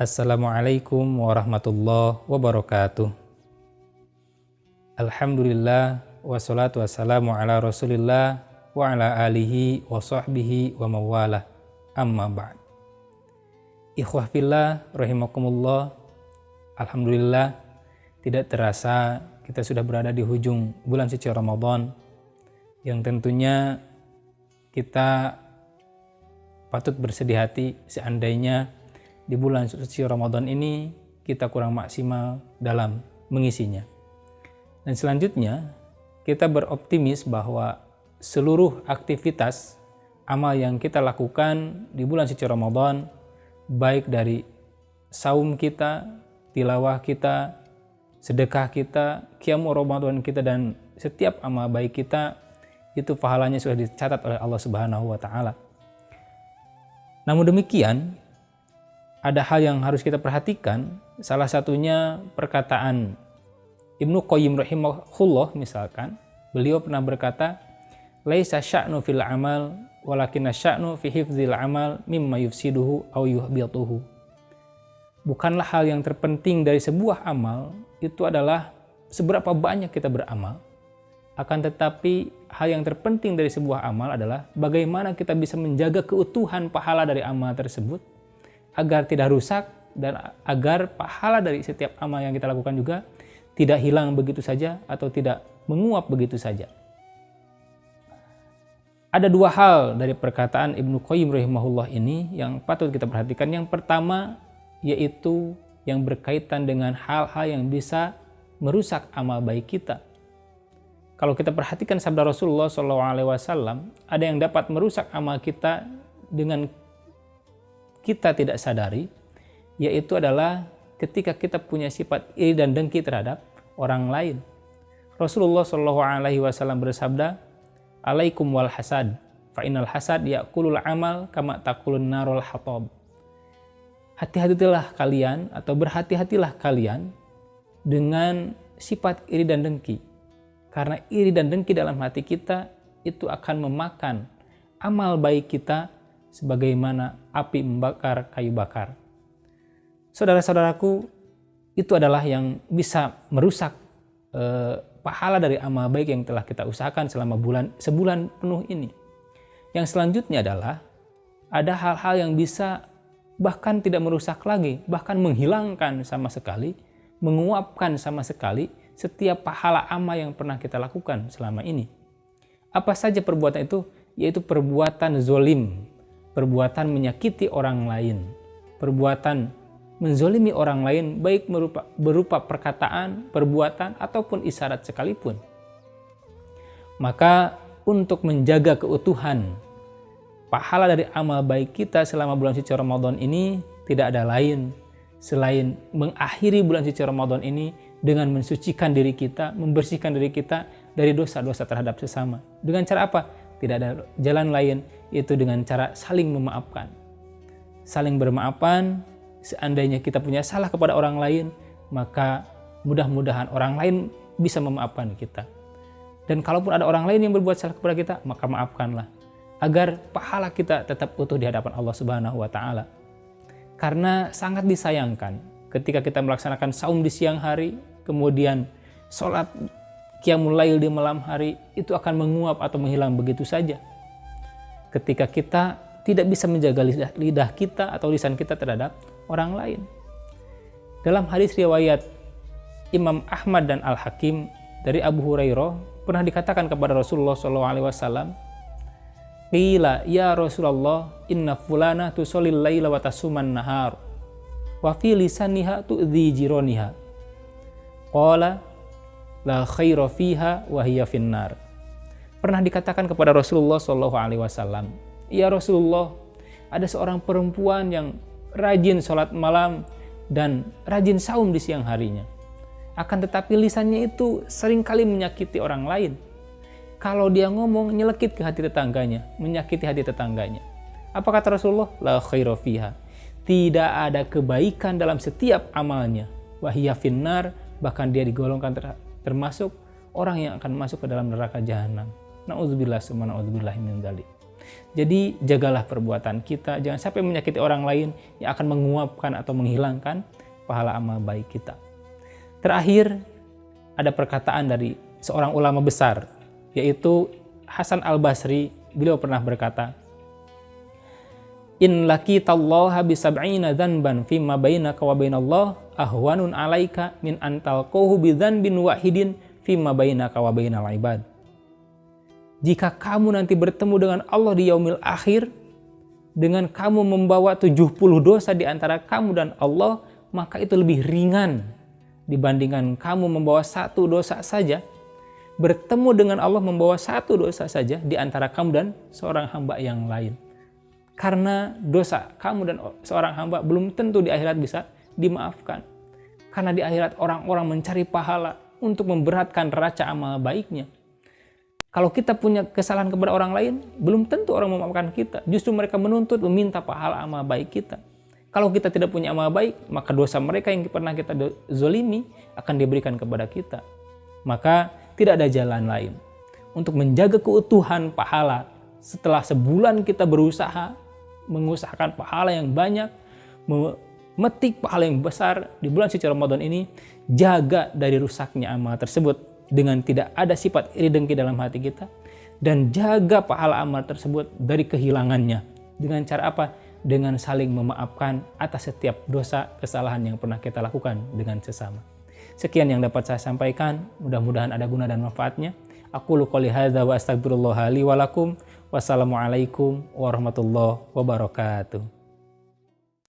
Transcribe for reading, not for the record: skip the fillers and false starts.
Assalamualaikum warahmatullahi wabarakatuh. Alhamdulillah wassalatu wassalamu ala rasulillah wa ala alihi wa sahbihi wa mawalah, amma ba'd. Ikhwah fillah rahimakumullah. Alhamdulillah, tidak terasa kita sudah berada di hujung bulan suci Ramadan yang tentunya kita patut bersedih hati seandainya di bulan suci Ramadan ini kita kurang maksimal dalam mengisinya. Dan selanjutnya kita beroptimis bahwa seluruh aktivitas amal yang kita lakukan di bulan suci Ramadan, baik dari saum kita, tilawah kita, sedekah kita, qiyamul Ramadan kita, dan setiap amal baik kita, itu pahalanya sudah dicatat oleh Allah Subhanahu wa Ta'ala. Namun demikian, ada hal yang harus kita perhatikan, salah satunya perkataan Ibnu Qayyim rahimahullah. Misalkan beliau pernah berkata, laisa sya'nu fil amal walakinna sya'nu fi hifdzil amal mimma yufsiduhu aw yuhbituhu. Bukanlah hal yang terpenting dari sebuah amal itu adalah seberapa banyak kita beramal, akan tetapi hal yang terpenting dari sebuah amal adalah bagaimana kita bisa menjaga keutuhan pahala dari amal tersebut agar tidak rusak dan agar pahala dari setiap amal yang kita lakukan juga tidak hilang begitu saja atau tidak menguap begitu saja. Ada dua hal dari perkataan Ibnu Qayyim rahimahullah ini yang patut kita perhatikan. Yang pertama yaitu yang berkaitan dengan hal-hal yang bisa merusak amal baik kita. Kalau kita perhatikan sabda Rasulullah SAW, ada yang dapat merusak amal kita dengan kita tidak sadari, yaitu adalah ketika kita punya sifat iri dan dengki terhadap orang lain. Rasulullah SAW bersabda, alaikum wal hasad, fa innal hasad ya'kulul amal kama ta'kulun narul hatab. Hati-hatilah kalian atau berhati-hatilah kalian dengan sifat iri dan dengki. Karena iri dan dengki dalam hati kita itu akan memakan amal baik kita sebagaimana api membakar kayu bakar. Saudara-saudaraku, itu adalah yang bisa merusak pahala dari amal baik yang telah kita usahakan selama sebulan penuh ini. Yang selanjutnya adalah ada hal-hal yang bisa bahkan tidak merusak lagi, bahkan menghilangkan sama sekali, menguapkan sama sekali setiap pahala amal yang pernah kita lakukan selama ini. Apa saja perbuatan itu? Yaitu perbuatan zolim, perbuatan menyakiti orang lain, perbuatan menzolimi orang lain, baik berupa perkataan, perbuatan, ataupun isyarat sekalipun. Maka untuk menjaga keutuhan pahala dari amal baik kita selama bulan suci Ramadan ini, tidak ada lain selain mengakhiri bulan suci Ramadan ini dengan mensucikan diri kita, membersihkan diri kita dari dosa-dosa terhadap sesama. Dengan cara apa? Tidak ada jalan lain, yaitu dengan cara saling memaafkan. Saling bermaafan, seandainya kita punya salah kepada orang lain, maka mudah-mudahan orang lain bisa memaafkan kita. Dan kalaupun ada orang lain yang berbuat salah kepada kita, maka maafkanlah, agar pahala kita tetap utuh di hadapan Allah Subhanahu wa Ta'ala. Karena sangat disayangkan ketika kita melaksanakan saum di siang hari, kemudian sholat qiyamul lail di malam hari, itu akan menguap atau menghilang begitu saja. Ketika kita tidak bisa menjaga lidah kita atau lisan kita terhadap orang lain. Dalam hadis riwayat Imam Ahmad dan Al-Hakim dari Abu Hurairah, pernah dikatakan kepada Rasulullah SAW, qila ya Rasulullah, inna fulana tusallil laila wa tasuman nahar wa fi lisaniha tu'dhi jiraniha. Qala la khaira fiha wa hiya finnar. Pernah dikatakan kepada Rasulullah SAW, ya Rasulullah, ada seorang perempuan yang rajin sholat malam dan rajin saum di siang harinya. Akan tetapi lisannya itu seringkali menyakiti orang lain. Kalau dia ngomong, nyelekit ke hati tetangganya, menyakiti hati tetangganya. Apa kata Rasulullah? La khaira fiha. Tidak ada kebaikan dalam setiap amalnya. Wa hiya finnar, bahkan dia digolongkan termasuk orang yang akan masuk ke dalam neraka jahanam. Na'udzubillah summa na'udzubillah min dzalik. Jadi jagalah perbuatan kita, jangan sampai menyakiti orang lain yang akan menguapkan atau menghilangkan pahala amal baik kita. Terakhir, ada perkataan dari seorang ulama besar, yaitu Hasan Al-Basri. Beliau pernah berkata, "In laqitallaha bisab'ina dzanban fima bainaka wa bainallah ahwanun 'alaika min an talqahu bi dzanbin wahidin fima bainaka wa bainal ibad." Jika kamu nanti bertemu dengan Allah di yaumil akhir, dengan kamu membawa 70 dosa di antara kamu dan Allah, maka itu lebih ringan dibandingkan kamu membawa satu dosa saja. Bertemu dengan Allah membawa satu dosa saja di antara kamu dan seorang hamba yang lain. Karena dosa kamu dan seorang hamba belum tentu di akhirat bisa dimaafkan. Karena di akhirat orang-orang mencari pahala untuk memberatkan raca amal baiknya. Kalau kita punya kesalahan kepada orang lain, belum tentu orang memaafkan kita. Justru mereka menuntut, meminta pahala amal baik kita. Kalau kita tidak punya amal baik, maka dosa mereka yang pernah kita zolimi akan diberikan kepada kita. Maka tidak ada jalan lain untuk menjaga keutuhan pahala. Setelah sebulan kita berusaha mengusahakan pahala yang banyak, memetik pahala yang besar di bulan suci Ramadan ini, jaga dari rusaknya amal tersebut dengan tidak ada sifat iri dengki dalam hati kita, dan jaga pahala amal tersebut dari kehilangannya. Dengan cara apa? Dengan saling memaafkan atas setiap dosa kesalahan yang pernah kita lakukan dengan sesama. Sekian yang dapat saya sampaikan, mudah-mudahan ada guna dan manfaatnya. Aqulu qouli hadza wa astaghfirullah li wa lakum. Wassalamualaikum warahmatullahi wabarakatuh.